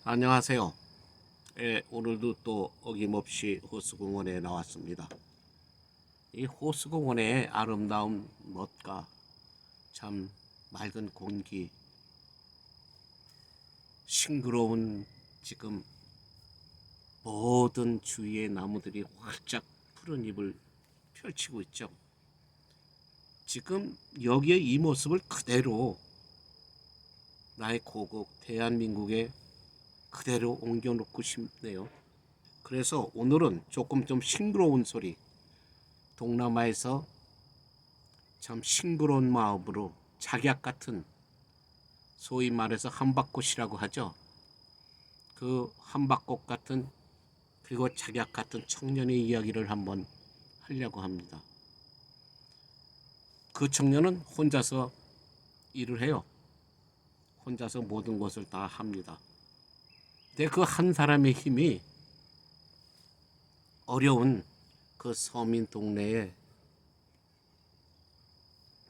안녕하세요. 예, 오늘도 또 어김없이 호수공원에 나왔습니다. 이 호수공원의 아름다운 멋과 참 맑은 공기, 싱그러운 지금 모든 주위의 나무들이 활짝 푸른 잎을 펼치고 있죠. 지금 여기에 이 모습을 그대로 나의 고국 대한민국에 그대로 옮겨놓고 싶네요. 그래서 오늘은 조금 좀 싱그러운 소리, 동남아에서 참 싱그러운 마음으로 작약 같은, 소위 말해서 한박꽃이라고 하죠. 그 한박꽃 같은, 그리고 작약 같은 청년의 이야기를 한번 하려고 합니다. 그 청년은 혼자서 일을 해요. 혼자서 모든 것을 다 합니다. 근데 그 한 사람의 힘이 어려운 그 서민 동네에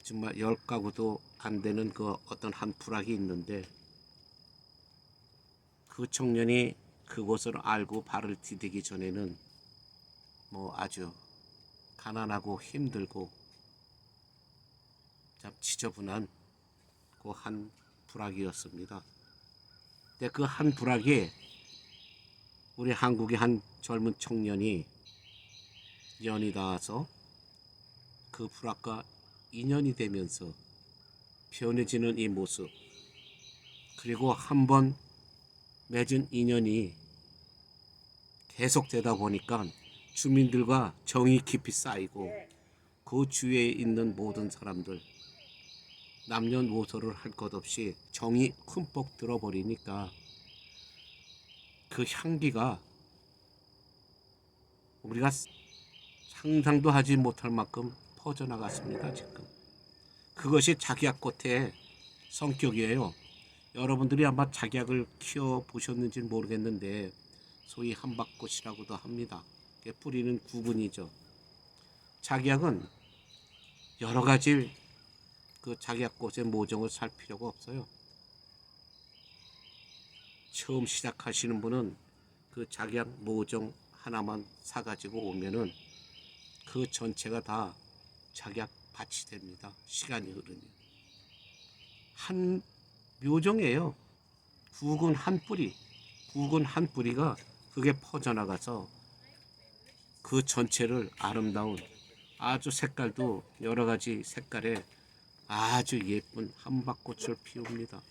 정말 10가구도 안 되는 그 어떤 한 부락이 있는데, 그 청년이 그곳을 알고 발을 디디기 전에는 아주 가난하고 힘들고 참 지저분한 그 한 부락이었습니다. 근데 그 한 부락에 우리 한국의 한 젊은 청년이 연이 닿아서 그 부락과 인연이 되면서 변해지는 이 모습, 그리고 한번 맺은 인연이 계속되다 보니까 주민들과 정이 깊이 쌓이고 그 주위에 있는 모든 사람들 남녀노소를 할 것 없이 정이 흠뻑 들어버리니까 그 향기가 우리가 상상도 하지 못할 만큼 퍼져나갔습니다. 지금 그것이 작약꽃의 성격이에요. 여러분들이 아마 작약을 키워보셨는지 모르겠는데 소위 한박꽃이라고도 합니다. 뿌리는 구근이죠. 작약은 여러 가지 그 작약꽃의 모종을 살 필요가 없어요. 처음 시작하시는 분은 그 작약 모종 하나만 사가지고 오면은 그 전체가 다 작약밭이 됩니다. 시간이 흐르면. 한 묘종이에요. 굵은 한 뿌리, 굵은 한 뿌리가 그게 퍼져나가서 그 전체를 아름다운, 아주 색깔도 여러 가지 색깔의 아주 예쁜 한박꽃을 피웁니다.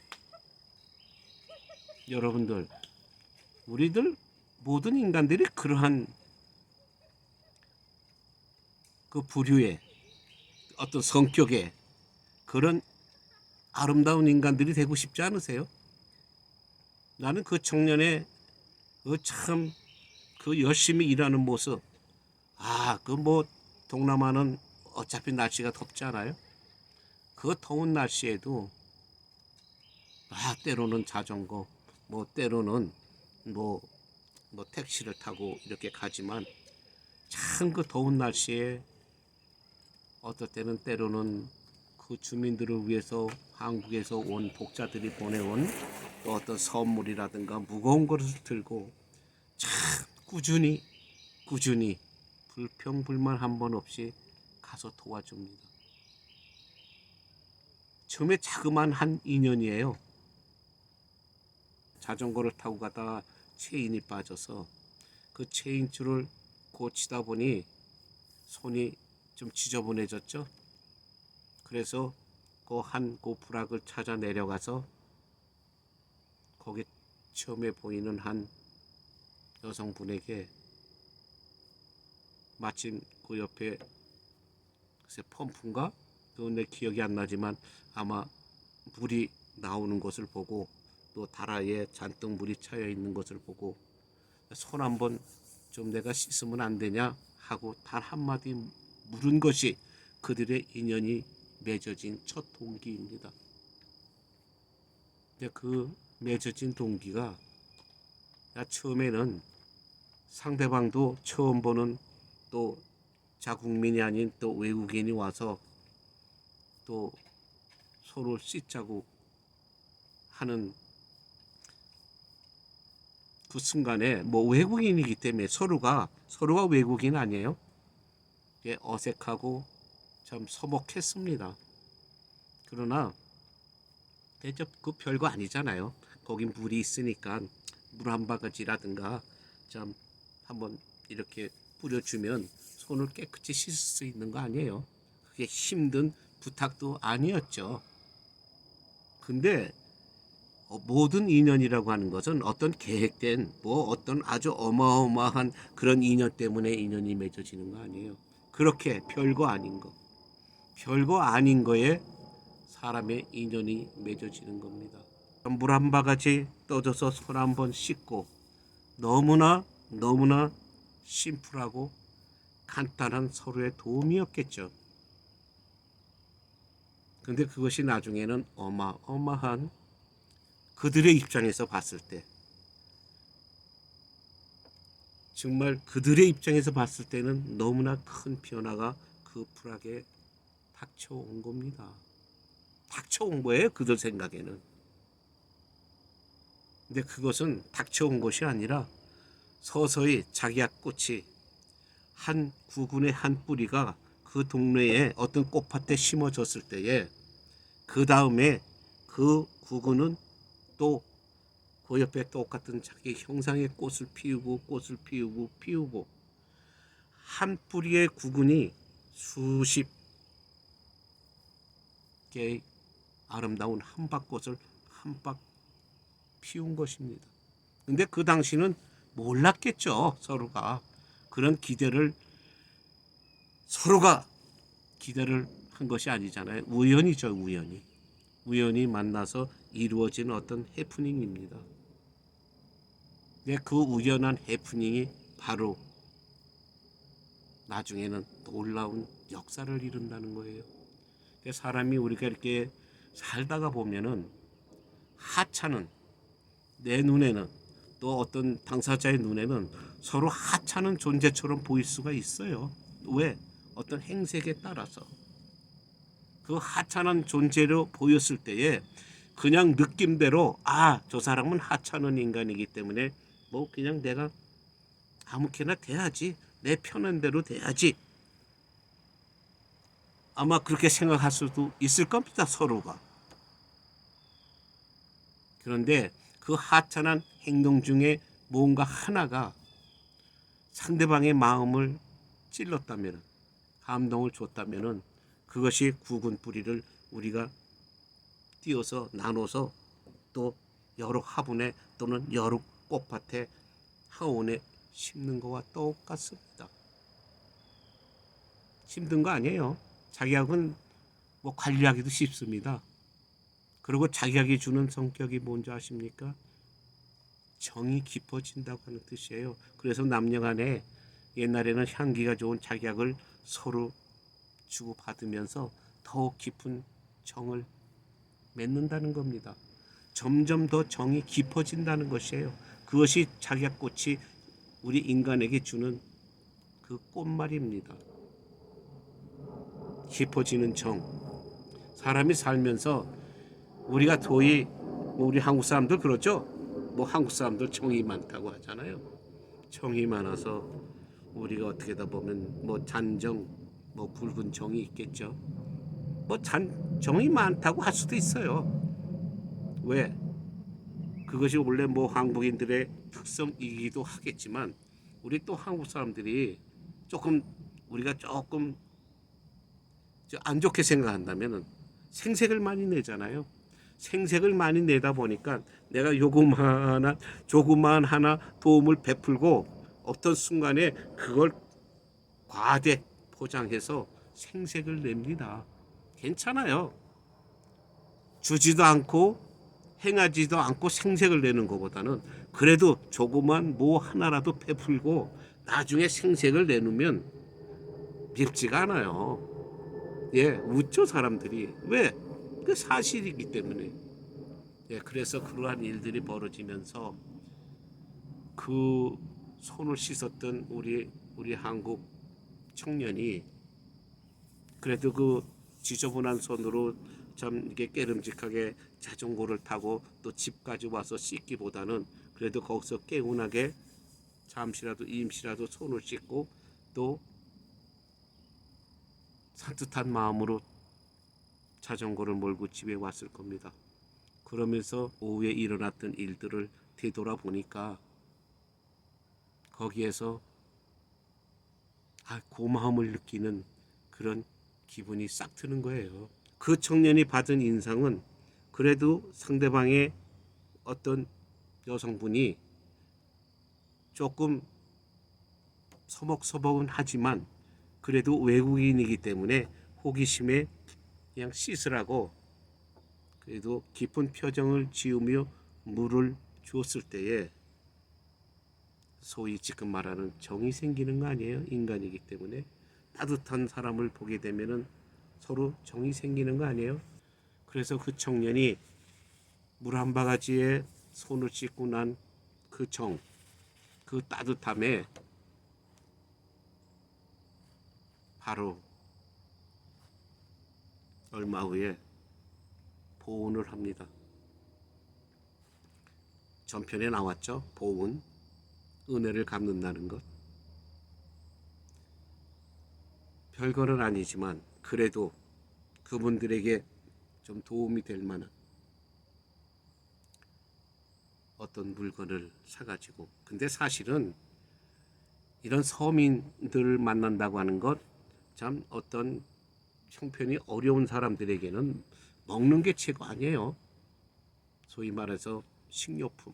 여러분들, 우리들 모든 인간들이 그러한 그 부류의 어떤 성격의 그런 아름다운 인간들이 되고 싶지 않으세요? 나는 그 청년의 그 참 그 열심히 일하는 모습, 동남아는 어차피 날씨가 덥지 않아요? 그 더운 날씨에도 때로는 자전거, 때로는 뭐, 택시를 타고 이렇게 가지만 참 그 더운 날씨에 어떨 때는 때로는 그 주민들을 위해서 한국에서 온 독자들이 보내온 또 어떤 선물이라든가 무거운 것을 들고 참 꾸준히 불평불만 한 번 없이 가서 도와줍니다. 처음에 자그마한 한 인연이에요. 자전거를 타고 가다가 체인이 빠져서 그 체인줄을 고치다 보니 손이 좀 지저분해졌죠. 그래서 그 부락을 찾아 내려가서 거기 처음에 보이는 한 여성분에게 마침 그 옆에 글쎄 펌프인가? 그건 내 기억이 안 나지만 아마 물이 나오는 것을 보고 또 다라에 잔뜩 물이 차여 있는 것을 보고 손 한번 좀 내가 씻으면 안 되냐 하고 단 한마디 물은 것이 그들의 인연이 맺어진 첫 동기입니다. 근데 그 맺어진 동기가 처음에는 상대방도 처음 보는 또 자국민이 아닌 또 외국인이 와서 또 서로 씻자고 하는 그 순간에 뭐 외국인이기 때문에 서로가 외국인 아니에요? 예, 어색하고 참 서먹했습니다. 그러나 대접 그 별거 아니잖아요. 거긴 물이 있으니까 물 한 바가지라든가 참 한번 이렇게 뿌려주면 손을 깨끗이 씻을 수 있는 거 아니에요. 그게 힘든 부탁도 아니었죠. 근데 모든 인연이라고 하는 것은 어떤 계획된 뭐 어떤 아주 어마어마한 그런 인연 때문에 인연이 맺어지는 거 아니에요. 그렇게 별거 아닌 거에 사람의 인연이 맺어지는 겁니다. 물 한 바가지 떠져서 손 한 번 씻고 너무나 심플하고 간단한 서로의 도움이었겠죠. 근데 그것이 나중에는 어마어마한 그들의 입장에서 봤을 때 정말 그들의 입장에서 봤을 때는 너무나 큰 변화가 그 불악에 닥쳐온 겁니다. 닥쳐온 거예요, 그들 생각에는. 근데 그것은 닥쳐온 것이 아니라 서서히 자기약꽃이 한 구근의 한 뿌리가 그 동네에 어떤 꽃밭에 심어졌을 때에 그 다음에 그 구근은 또 그 옆에 똑같은 자기 형상의 꽃을 피우고 한 뿌리의 구근이 수십 개의 아름다운 한박꽃을 한박 피운 것입니다. 근데 그 당시는 몰랐겠죠. 서로가 기대를 한 것이 아니잖아요. 우연이죠, 우연히 만나서 이루어진 어떤 해프닝입니다. 근데 그 우연한 해프닝이 바로 나중에는 놀라운 역사를 이룬다는 거예요. 사람이 우리가 이렇게 살다가 보면은 하찮은 내 눈에는 또 어떤 당사자의 눈에는 서로 하찮은 존재처럼 보일 수가 있어요. 왜? 어떤 행색에 따라서 그 하찮은 존재로 보였을 때에 그냥 느낌대로 저 사람은 하찮은 인간이기 때문에 뭐 그냥 내가 아무렇게나 돼야지, 내 편한 대로 돼야지, 아마 그렇게 생각할 수도 있을 겁니다, 서로가. 그런데 그 하찮은 행동 중에 뭔가 하나가 상대방의 마음을 찔렀다면, 감동을 줬다면 그것이 구근 뿌리를 우리가 띄어서 나눠서 또 여러 화분에 또는 여러 꽃밭에 하원에 심는 것과 똑같습니다. 힘든 거 아니에요. 자기약은 뭐 관리하기도 쉽습니다. 그리고 자기약이 주는 성격이 뭔지 아십니까? 정이 깊어진다고 하는 뜻이에요. 그래서 남녀간에 옛날에는 향기가 좋은 자기약을 서로 주고받으면서 더욱 깊은 정을 맺는다는 겁니다. 점점 더 정이 깊어진다는 것이에요. 그것이 자기약꽃이 우리 인간에게 주는 그 꽃말입니다. 깊어지는 정. 사람이 살면서 우리가 도의 우리 한국 사람들 그렇죠? 뭐 한국 사람들 정이 많다고 하잖아요. 정이 많아서 우리가 어떻게다 보면 뭐 잔정, 뭐 붉은 정이 있겠죠. 뭐 정이 많다고 할 수도 있어요. 왜? 그것이 원래 뭐 한국인들의 특성이기도 하겠지만 우리 또 한국 사람들이 우리가 조금 안 좋게 생각한다면 생색을 많이 내잖아요. 생색을 많이 내다 보니까 내가 조그만 하나 도움을 베풀고 어떤 순간에 그걸 과대 포장해서 생색을 냅니다. 괜찮아요. 주지도 않고 행하지도 않고 생색을 내는 것보다는 그래도 조그만 뭐 하나라도 베풀고 나중에 생색을 내놓으면 밉지가 않아요. 예, 웃죠 사람들이. 왜? 그 사실이기 때문에. 예, 그래서 그러한 일들이 벌어지면서 그 손을 씻었던 우리 한국 청년이 그래도 그 지저분한 손으로 참 이게 깨름직하게 자전거를 타고 또 집까지 와서 씻기보다는 그래도 거기서 개운하게 잠시라도 임시라도 손을 씻고 또 산뜻한 마음으로 자전거를 몰고 집에 왔을 겁니다. 그러면서 오후에 일어났던 일들을 되돌아보니까 거기에서 고마움을 느끼는 그런 기분이 싹 드는 거예요. 그 청년이 받은 인상은 그래도 상대방의 어떤 여성분이 조금 서먹서먹은 하지만 그래도 외국인이기 때문에 호기심에 그냥 씻으라고 그래도 깊은 표정을 지으며 물을 주었을 때에 소위 지금 말하는 정이 생기는 거 아니에요? 인간이기 때문에 따뜻한 사람을 보게 되면은 서로 정이 생기는 거 아니에요? 그래서 그 청년이 물 한 바가지에 손을 씻고 난 그 정, 그 따뜻함에 바로 얼마 후에 보온을 합니다. 전편에 나왔죠. 보온, 은혜를 갚는다는 것. 별거는 아니지만 그래도 그분들에게 좀 도움이 될 만한 어떤 물건을 사가지고, 근데 사실은 이런 서민들을 만난다고 하는 것 참 어떤 형편이 어려운 사람들에게는 먹는 게 최고 아니에요. 소위 말해서 식료품,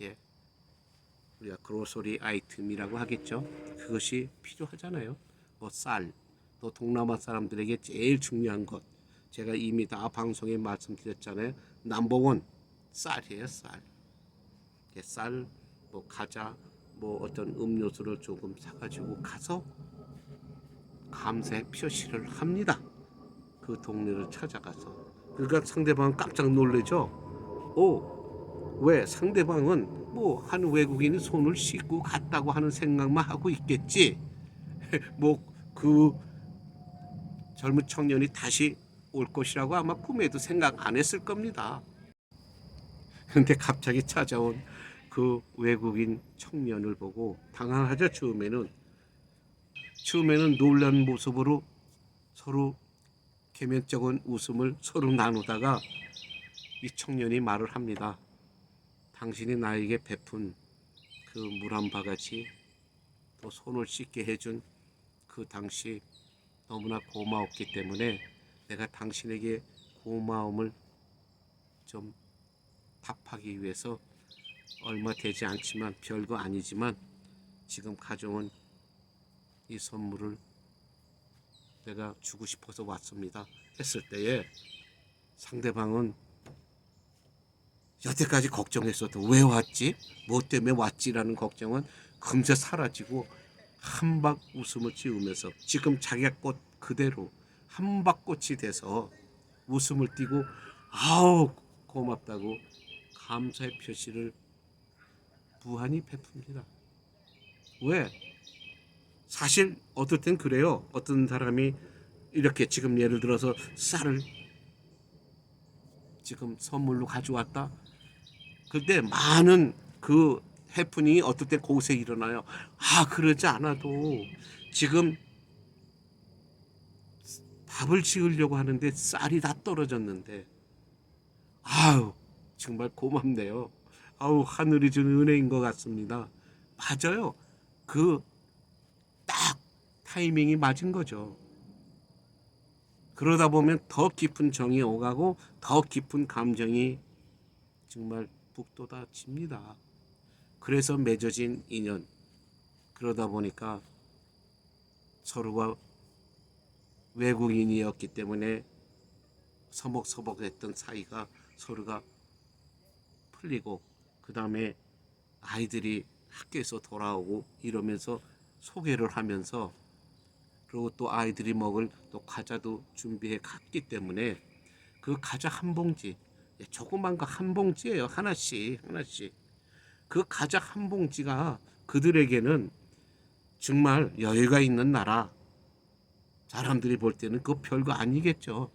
예, 우리가 그로서리 아이템이라고 하겠죠. 그것이 필요하잖아요. 뭐 쌀, 또 동남아 사람들에게 제일 중요한 것, 제가 이미 다 방송에 말씀드렸잖아요. 넘버원 쌀이에요. 쌀. 쌀, 뭐 과자, 뭐 어떤 음료수를 조금 사가지고 가서 감사의 표시를 합니다. 그 동네를 찾아가서. 그러니까 상대방은 깜짝 놀라죠. 왜? 상대방은 뭐 한 외국인이 손을 씻고 갔다고 하는 생각만 하고 있겠지. 뭐 그 젊은 청년이 다시 올 것이라고 아마 꿈에도 생각 안 했을 겁니다. 근데 갑자기 찾아온 그 외국인 청년을 보고 당황하죠. 처음에는 놀란 모습으로 서로 개면적인 웃음을 서로 나누다가 이 청년이 말을 합니다. 당신이 나에게 베푼 그 물 한 바가지, 또 손을 씻게 해준 그 당시 너무나 고마웠기 때문에 내가 당신에게 고마움을 좀 답하기 위해서 얼마 되지 않지만 별거 아니지만 지금 가져온 이 선물을 내가 주고 싶어서 왔습니다 했을 때에 상대방은 여태까지 걱정했어도 왜 왔지? 뭐 때문에 왔지라는 걱정은 금세 사라지고 한박 웃음을 지으면서 지금 자기가 꽃 그대로 한박꽃이 돼서 웃음을 띠고 아우 고맙다고 감사의 표시를 무한히 베풉니다. 왜? 사실 어떨 땐 그래요. 어떤 사람이 이렇게 지금 예를 들어서 쌀을 지금 선물로 가져왔다. 그때 많은 그 해프닝이 어떨 때 곳에 일어나요. 그러지 않아도 지금 밥을 지으려고 하는데 쌀이 다 떨어졌는데 정말 고맙네요. 하늘이 준 은혜인 것 같습니다. 맞아요. 그 딱 타이밍이 맞은 거죠. 그러다 보면 더 깊은 정이 오가고 더 깊은 감정이 정말 북돋아집니다. 그래서 맺어진 인연. 그러다 보니까 서로가 외국인이었기 때문에 서먹서먹했던 사이가 서로가 풀리고 그 다음에 아이들이 학교에서 돌아오고 이러면서 소개를 하면서 그리고 또 아이들이 먹을 또 과자도 준비해 갔기 때문에 그 과자 한 봉지, 조그만 거 한 봉지예요. 하나씩. 그 과자 한 봉지가 그들에게는 정말 여유가 있는 나라. 사람들이 볼 때는 그 별거 아니겠죠.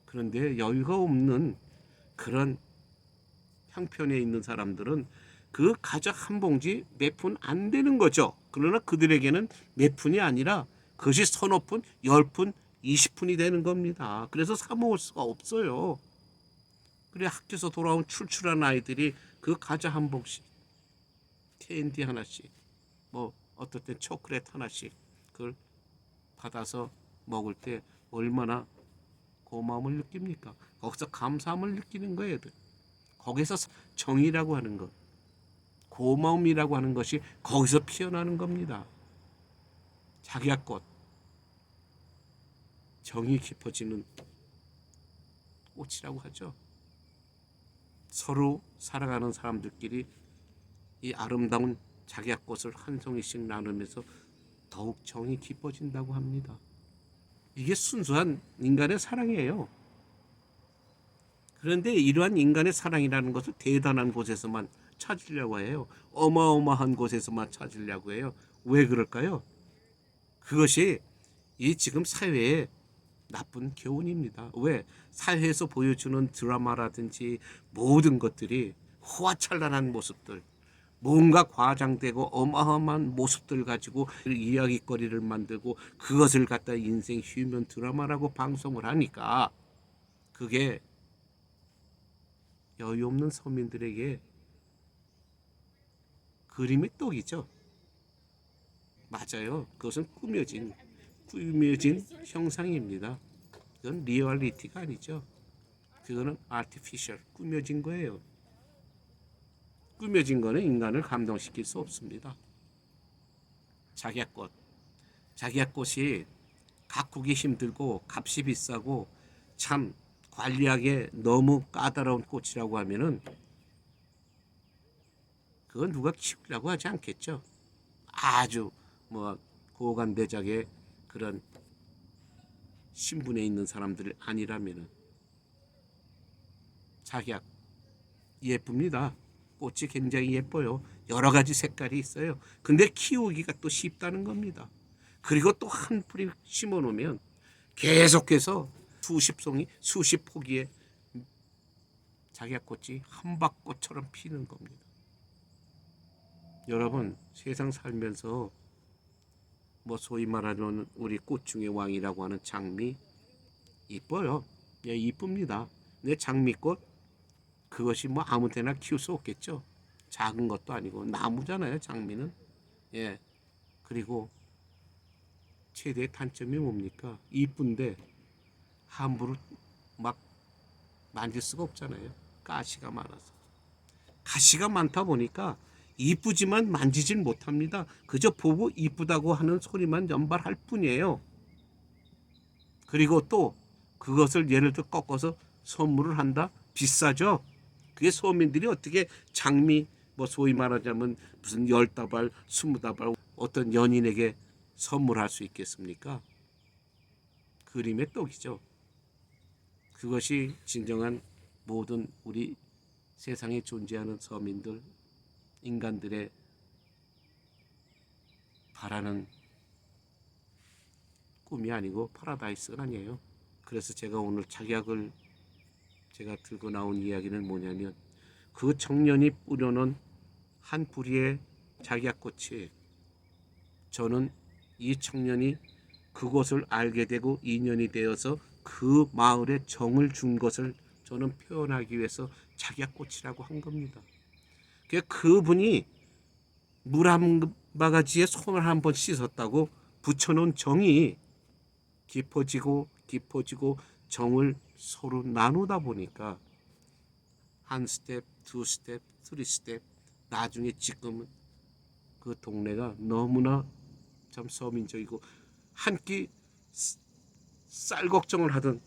그런데 여유가 없는 그런 형편에 있는 사람들은 그 과자 한 봉지 몇 푼 안 되는 거죠. 그러나 그들에게는 몇 푼이 아니라 그것이 서너 푼, 10푼, 20푼이 되는 겁니다. 그래서 사 먹을 수가 없어요. 그래 학교에서 돌아온 출출한 아이들이 그 과자 한 봉씩, 캔디 하나씩, 뭐 어떨 땐 초콜릿 하나씩 그걸 받아서 먹을 때 얼마나 고마움을 느낍니까? 거기서 감사함을 느끼는 거예요. 거기서 정이라고 하는 것, 고마움이라고 하는 것이 거기서 피어나는 겁니다. 자기야 꽃, 정이 깊어지는 꽃이라고 하죠. 서로 살아가는 사람들끼리 이 아름다운 자기야 꽃을 한 송이씩 나누면서 더욱 정이 깊어진다고 합니다. 이게 순수한 인간의 사랑이에요. 그런데 이러한 인간의 사랑이라는 것을 대단한 곳에서만 찾으려고 해요. 어마어마한 곳에서만 찾으려고 해요. 왜 그럴까요? 그것이 이 지금 사회의 나쁜 교훈입니다. 왜? 사회에서 보여주는 드라마라든지 모든 것들이 호화찬란한 모습들, 뭔가 과장되고 어마어마한 모습들 가지고 이야기거리를 만들고 그것을 갖다 인생 휴면 드라마라고 방송을 하니까 그게 여유 없는 서민들에게 그림의 떡이죠. 맞아요. 그것은 꾸며진 형상입니다. 그건 리얼리티가 아니죠. 그거는 아티피셜, 꾸며진 거예요. 꾸며진 거는 인간을 감동시킬 수 없습니다. 자기야꽃. 자기야꽃이 가꾸기 힘들고 값이 비싸고 참 관리하기 너무 까다로운 꽃이라고 하면은 그건 누가 키우려고 하지 않겠죠. 아주 뭐 고관대작의 그런 신분에 있는 사람들 아니라면은. 자기야 예쁩니다. 꽃이 굉장히 예뻐요. 여러 가지 색깔이 있어요. 근데 키우기가 또 쉽다는 겁니다. 그리고 또 한 뿌리 심어 놓으면 계속해서 수십 송이, 수십 포기의 자기야꽃이 한박꽃처럼 피는 겁니다. 여러분 세상 살면서 뭐 소위 말하는 우리 꽃 중의 왕이라고 하는 장미 이뻐요. 예, 이쁩니다. 근데 장미꽃 그것이 뭐 아무 데나 키울 수 없겠죠. 작은 것도 아니고 나무잖아요, 장미는. 예. 그리고 최대의 단점이 뭡니까? 이쁜데 함부로 막 만질 수가 없잖아요. 가시가 많아서. 가시가 많다 보니까 이쁘지만 만지질 못합니다. 그저 보고 이쁘다고 하는 소리만 연발할 뿐이에요. 그리고 또 그것을 예를 들어 꺾어서 선물을 한다? 비싸죠? 그게 서민들이 어떻게 장미 뭐 소위 말하자면 무슨 10다발, 20다발 어떤 연인에게 선물할 수 있겠습니까? 그림의 떡이죠. 그것이 진정한 모든 우리 세상에 존재하는 서민들, 인간들의 바라는 꿈이 아니고 파라다이스가 아니에요. 그래서 제가 오늘 작약을 제가 들고 나온 이야기는 뭐냐면 그 청년이 뿌려놓은 한 뿌리의 작약꽃이 저는 이 청년이 그것을 알게 되고 인연이 되어서 그 마을에 정을 준 것을 저는 표현하기 위해서 작약꽃이라고 한 겁니다. 그분이 물 한 바가지에 손을 한번 씻었다고 붙여놓은 정이 깊어지고 깊어지고 정을 서로 나누다 보니까 한 스텝, 두 스텝, 쓰리 스텝 나중에 지금은 그 동네가 너무나 참 서민적이고 한 끼 쌀 걱정을 하던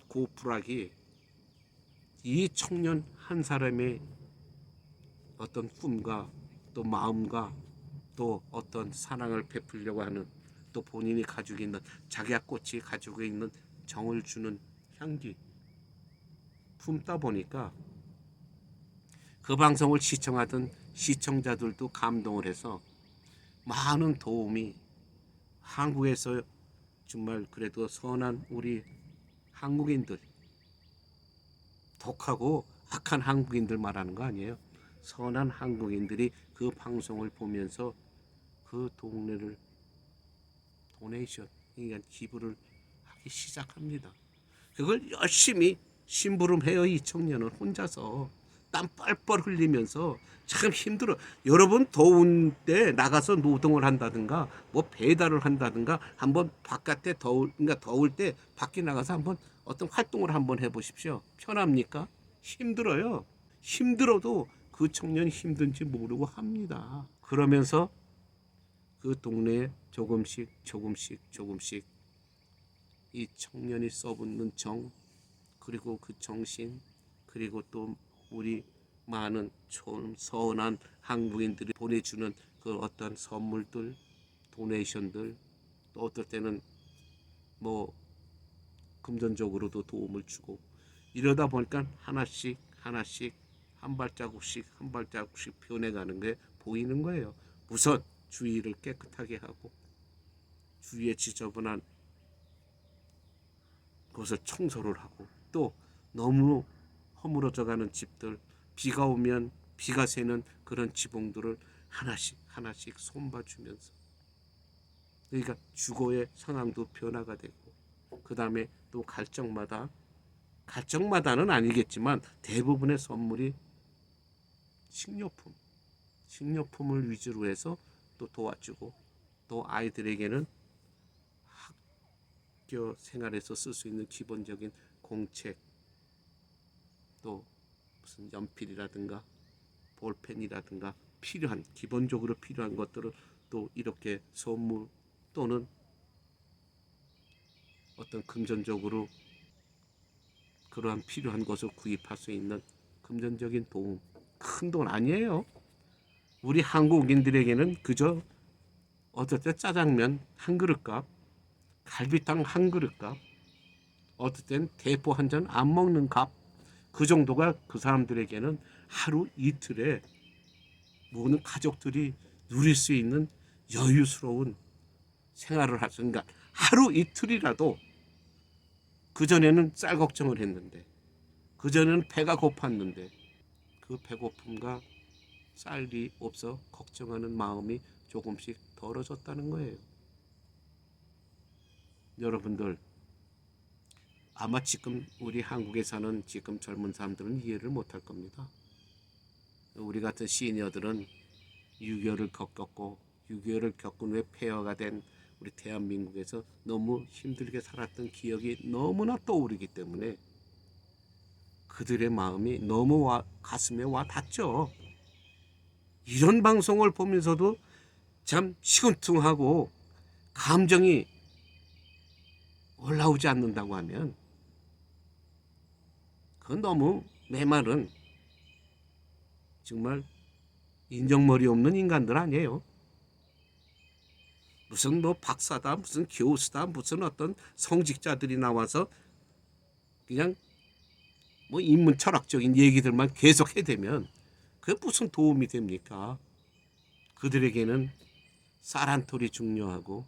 고부락이 이 청년 한 사람의 어떤 꿈과 또 마음과 또 어떤 사랑을 베풀려고 하는 또 본인이 가지고 있는 작약꽃이 가지고 있는 정을 주는 향기 품다 보니까 그 방송을 시청하던 시청자들도 감동을 해서 많은 도움이 한국에서 정말 그래도 선한 우리 한국인들 독하고 악한 한국인들 말하는 거 아니에요. 선한 한국인들이 그 방송을 보면서 그 동네를 도네이션, 그러니까 기부를 하기 시작합니다. 그걸 열심히 심부름해요. 이 청년은 혼자서 땀 뻘뻘 흘리면서 참 힘들어. 여러분 더운 때 나가서 노동을 한다든가 뭐 배달을 한다든가 한번 바깥에 더울 때 밖에 나가서 한번 어떤 활동을 한번 해보십시오. 편합니까? 힘들어요. 힘들어도 그 청년이 힘든지 모르고 합니다. 그러면서 그 동네에 조금씩 이 청년이 써붙는 정, 그리고 그 정신, 그리고 또 우리 많은 선한 한국인들이 보내주는 그 어떤 선물들, 도네이션들, 또 어떨 때는 뭐 금전적으로도 도움을 주고, 이러다 보니까 하나씩 한 발자국씩 변해가는 게 보이는 거예요. 우선 주위를 깨끗하게 하고 주위에 지저분한 곳을 청소를 하고, 또 너무 허물어져가는 집들, 비가 오면 비가 새는 그런 지붕들을 하나씩 손봐주면서, 그러니까 주거의 상황도 변화가 되고, 그 다음에 또 갈적마다는 아니겠지만 대부분의 선물이 식료품을 위주로 해서 또 도와주고, 또 아이들에게는 학교 생활에서 쓸 수 있는 기본적인 공책, 또 무슨 연필이라든가 볼펜이라든가 기본적으로 필요한 것들을 또 이렇게 선물 또는 어떤 금전적으로 그러한 필요한 것을 구입할 수 있는 금전적인 도움, 큰 돈 아니에요. 우리 한국인들에게는 그저 어떨 때 짜장면 한 그릇값, 갈비탕 한 그릇값, 어떨 땐 대포 한 잔 안 먹는 값, 그 정도가 그 사람들에게는 하루 이틀에 모든 가족들이 누릴 수 있는 여유스러운 생활을 할 수 있는, 그러니까 하루 이틀이라도, 그전에는 쌀 걱정을 했는데, 그전에는 배가 고팠는데, 그 배고픔과 쌀이 없어 걱정하는 마음이 조금씩 덜어졌다는 거예요. 여러분들, 아마 지금 우리 한국에 사는 지금 젊은 사람들은 이해를 못할 겁니다. 우리 같은 시니어들은 6.25를 겪었고 6.25를 겪은 후에 폐허가 된 우리 대한민국에서 너무 힘들게 살았던 기억이 너무나 떠오르기 때문에 그들의 마음이 너무 가슴에 와 닿죠. 이런 방송을 보면서도 참 시큰둥하고 감정이 올라오지 않는다고 하면 그건 너무, 내 말은 정말 인정머리 없는 인간들 아니에요. 무슨 뭐 박사다, 무슨 교수다, 무슨 어떤 성직자들이 나와서 그냥 뭐 인문 철학적인 얘기들만 계속 해대면 그게 무슨 도움이 됩니까? 그들에게는 쌀 한 톨이 중요하고,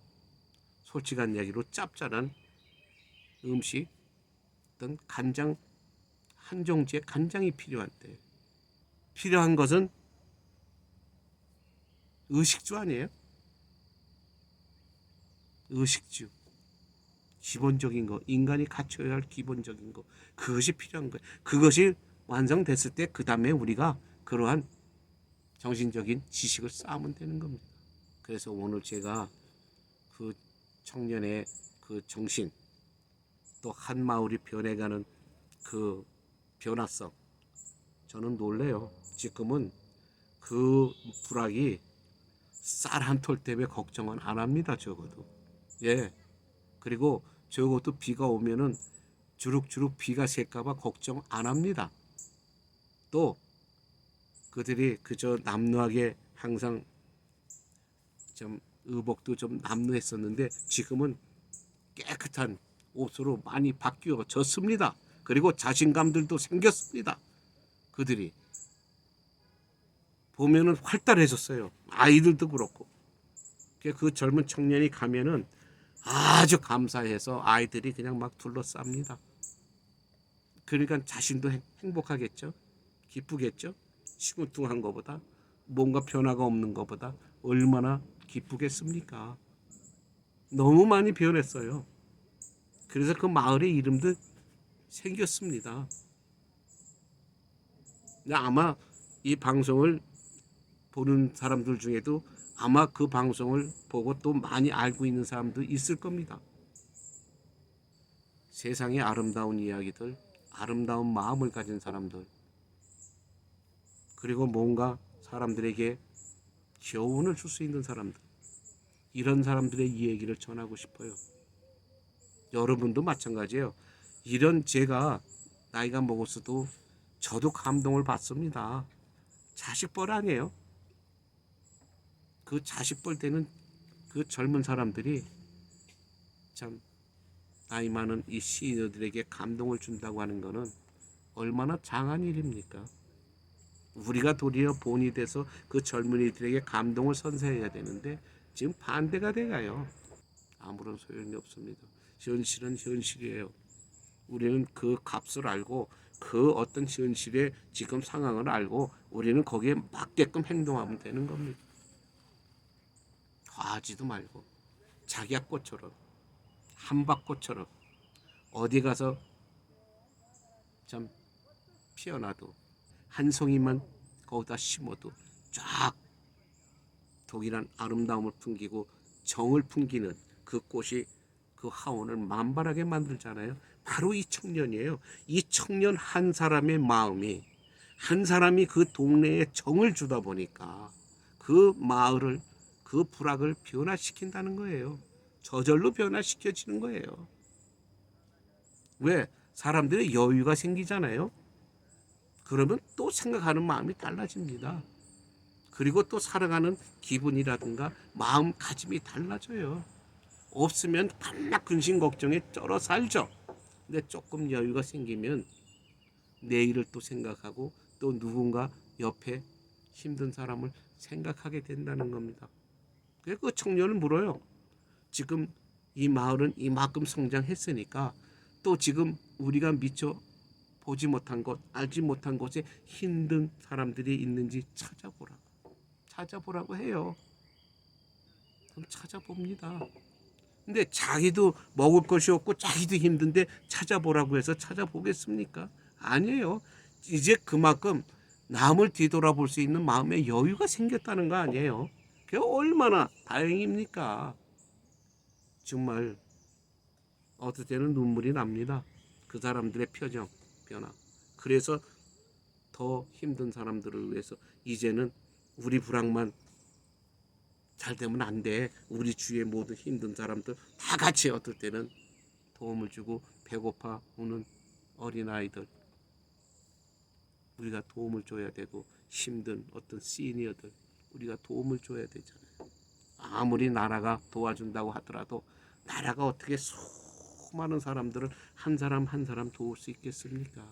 솔직한 얘기로 짭짤한 음식, 어떤 간장, 한 종지의 간장이 필요한데, 필요한 것은 의식주 아니에요? 의식주, 기본적인 거, 인간이 갖춰야 할 기본적인 거, 그것이 필요한 거예요. 그것이 완성됐을 때 그 다음에 우리가 그러한 정신적인 지식을 쌓으면 되는 겁니다. 그래서 오늘 제가 그 청년의 그 정신, 또 한 마을이 변해가는 그 변화성, 저는 놀래요. 지금은 그 불악이 쌀 한 톨 때문에 걱정은 안 합니다. 적어도. 예. 그리고 적어도 비가 오면은 주룩주룩 비가 셀까봐 걱정 안 합니다. 또 그들이 그저 남루하게 항상 좀 의복도 좀 남루했었는데 지금은 깨끗한 옷으로 많이 바뀌어졌습니다. 그리고 자신감들도 생겼습니다. 그들이 보면은 활달해졌어요. 아이들도 그렇고. 그 젊은 청년이 가면은 아주 감사해서 아이들이 그냥 막 둘러쌉니다. 그러니까 자신도 행복하겠죠. 기쁘겠죠. 시궁둥한 것보다, 뭔가 변화가 없는 것보다 얼마나 기쁘겠습니까. 너무 많이 변했어요. 그래서 그 마을의 이름도 생겼습니다. 아마 이 방송을 보는 사람들 중에도 아마 그 방송을 보고 또 많이 알고 있는 사람도 있을 겁니다. 세상의 아름다운 이야기들, 아름다운 마음을 가진 사람들, 그리고 뭔가 사람들에게 교훈을 줄 수 있는 사람들, 이런 사람들의 이야기를 전하고 싶어요. 여러분도 마찬가지예요. 이런 제가 나이가 먹었어도 저도 감동을 받습니다. 자식뻘 아니에요. 그 자식뻘 되는 그 젊은 사람들이 참 나이 많은 이 시니어들에게 감동을 준다고 하는 것은 얼마나 장한 일입니까? 우리가 도리어 본이 돼서 그 젊은이들에게 감동을 선사해야 되는데 지금 반대가 돼가요. 아무런 소용이 없습니다. 현실은 현실이에요. 우리는 그 값을 알고 그 어떤 현실의 지금 상황을 알고 우리는 거기에 맞게끔 행동하면 되는 겁니다. 과하지도 말고 작약꽃처럼 한박꽃처럼 어디 가서 참 피어나도 한 송이만 거기다 심어도 쫙 동일한 아름다움을 풍기고 정을 풍기는 그 꽃이 그 하원을 만발하게 만들잖아요. 바로 이 청년이에요. 이 청년 한 사람의 마음이 한 사람이 그 동네에 정을 주다 보니까 그 마을을 그 부락을 변화시킨다는 거예요. 저절로 변화시켜지는 거예요. 왜? 사람들의 여유가 생기잖아요. 그러면 또 생각하는 마음이 달라집니다. 그리고 또 살아가는 기분이라든가 마음가짐이 달라져요. 없으면 밤낮 근심 걱정에 쩔어 살죠. 근데 조금 여유가 생기면 내일을 또 생각하고 또 누군가 옆에 힘든 사람을 생각하게 된다는 겁니다. 그래서 그 청년을 물어요. 지금 이 마을은 이만큼 성장했으니까 또 지금 우리가 미처 보지 못한 것, 알지 못한 곳에 힘든 사람들이 있는지 찾아보라고 해요. 그럼 찾아봅니다. 근데 자기도 먹을 것이 없고 자기도 힘든데 찾아보라고 해서 찾아보겠습니까? 아니에요. 이제 그만큼 남을 뒤돌아볼 수 있는 마음의 여유가 생겼다는 거 아니에요. 그게 얼마나 다행입니까? 정말 어떨 때는 눈물이 납니다. 그 사람들의 표정, 변화. 그래서 더 힘든 사람들을 위해서 이제는 우리 불황만 잘 되면 안 돼. 우리 주위의 모든 힘든 사람들 다 같이 어떨 때는 도움을 주고 배고파 우는 어린아이들 우리가 도움을 줘야 되고 힘든 어떤 시니어들 우리가 도움을 줘야 되잖아요. 아무리 나라가 도와준다고 하더라도 나라가 어떻게 수많은 사람들을 한 사람 한 사람 도울 수 있겠습니까?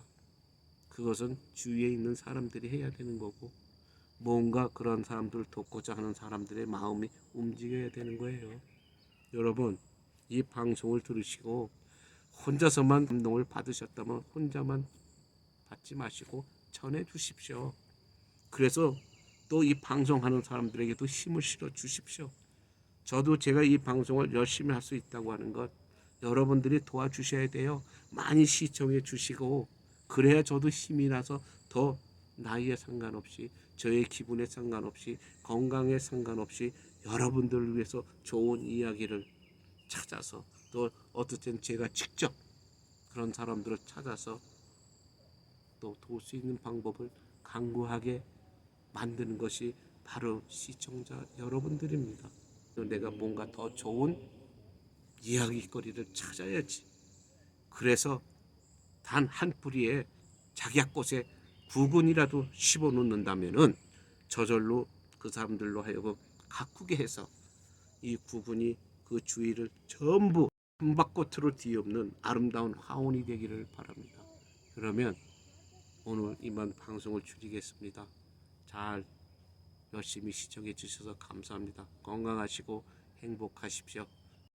그것은 주위에 있는 사람들이 해야 되는 거고 뭔가 그런 사람들을 돕고자 하는 사람들의 마음이 움직여야 되는 거예요. 여러분 이 방송을 들으시고 혼자서만 감동을 받으셨다면 혼자만 받지 마시고 전해 주십시오. 그래서 또 이 방송하는 사람들에게도 힘을 실어 주십시오. 저도 제가 이 방송을 열심히 할 수 있다고 하는 것 여러분들이 도와주셔야 돼요. 많이 시청해 주시고 그래야 저도 힘이 나서 더 나이에 상관없이 저의 기분에 상관없이 건강에 상관없이 여러분들을 위해서 좋은 이야기를 찾아서 또 어떨 땐 제가 직접 그런 사람들을 찾아서 또 도울 수 있는 방법을 강구하게 만드는 것이 바로 시청자 여러분들입니다. 내가 뭔가 더 좋은 이야기거리를 찾아야지. 그래서 단 한 뿌리의 작약꽃에 구근이라도 씹어 놓는다면은 저절로 그 사람들로 하여금 가꾸게 해서 이 구근이 그 주위를 전부 한박꽃으로 뒤엎는 아름다운 화원이 되기를 바랍니다. 그러면 오늘 이만 방송을 줄이겠습니다. 잘 열심히 시청해 주셔서 감사합니다. 건강하시고 행복하십시오.